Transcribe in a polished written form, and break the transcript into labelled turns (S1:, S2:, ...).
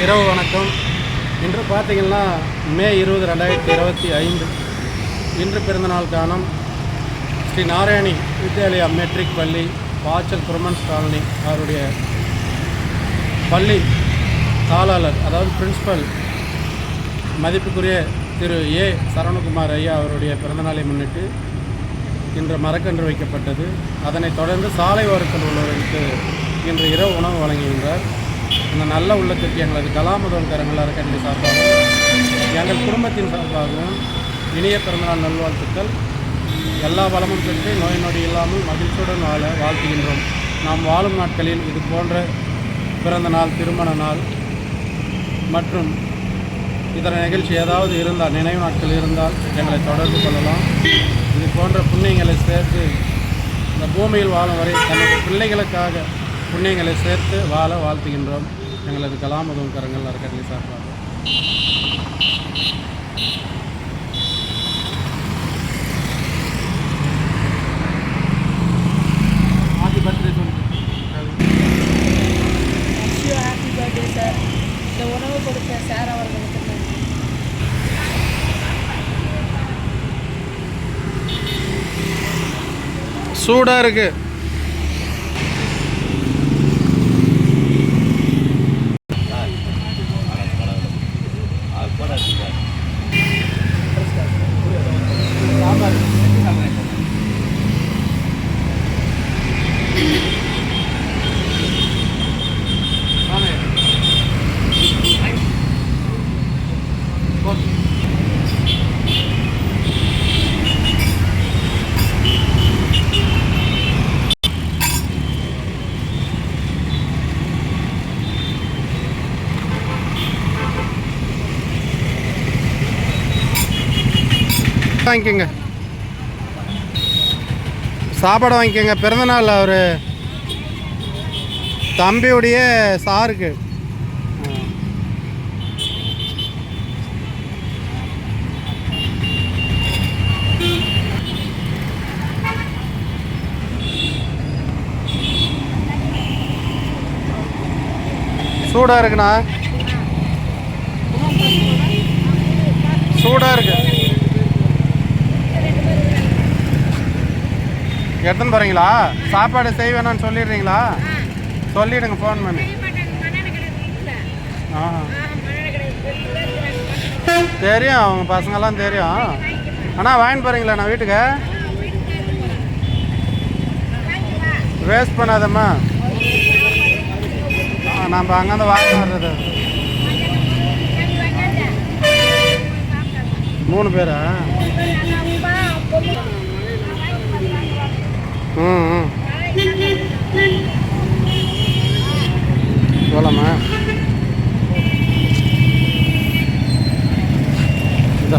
S1: இரவு வணக்கம். இன்று பார்த்திங்கன்னா மே 20, 2025 இன்று பிறந்தநாள் காணும் ஸ்ரீ நாராயணி வித்யாலயா மெட்ரிக் பள்ளி பாச்சல் குருமன்ஸ் காலனி அவருடைய பள்ளி தாளாளர் அதாவது பிரின்சிபல் மதிப்புக்குரிய திரு ஏ சரவணகுமார் ஐயா அவருடைய பிறந்தநாளை முன்னிட்டு இன்று மரக்கன்று வைக்கப்பட்டது. அதனைத் தொடர்ந்து சாலை ஓரத்தில் உள்ளவர்களுக்கு இன்று இரவு உணவு வழங்குகின்றார். அந்த நல்ல உள்ளத்திற்கு எங்களது கலாமுதல் கரங்கள் அறக்கட்டளை சார்பாகவும் எங்கள் குடும்பத்தின் சார்பாகவும் இனிய பிறந்தநாள் நல்வாழ்த்துக்கள். எல்லா வளமும் பெற்று நோய் நொடி இல்லாமல் மகிழ்ச்சியுடன் வாழ வாழ்த்துகின்றோம். நாம் வாழும் நாட்களில் இது போன்ற பிறந்த நாள், திருமண நாள் மற்றும் இதர நிகழ்ச்சி ஏதாவது இருந்தால், நினைவு நாட்கள் இருந்தால் எங்களை தொடர்பு கொள்ளலாம். இது போன்ற புண்ணியங்களை சேர்த்து இந்த பூமியில் வாழும் வரை தனது பிள்ளைகளுக்காக புண்ணியங்களை சேர்த்து வாழ வாழ்த்துகின்றோம். எங்களது கலாமுதல் கரங்கள் அறக்கட்டளை சார்பாக. Happy birthday
S2: happy birthday sir. இந்த உணவு கொடுத்த சார் அவர்களுக்கு
S1: சூடாக இருக்குது. வாங்கிக்கோங்க, சாப்பாடு வாங்கிக்கோங்க. பிறந்தநாள் அவர் தம்பியுடைய சாருக்கு. சூடாக இருக்குண்ணா, சூடாக இருக்கு. எடுத்துன்னு போகிறீங்களா? சாப்பாடு செய்வேணான்னு சொல்லிடுறீங்களா? சொல்லிவிடுங்க ஃபோன் பண்ணி. தெரியும், அவங்க பசங்கள்லாம் தெரியும். ஆனால் வாங்கிட்டு போகிறீங்களா நான் வீட்டுக்கு? வேஸ்ட் பண்ணாதம்மா, நம்ம அங்கேருந்து வாங்க வர்றது. 3 பேரா? போலாமா? இந்த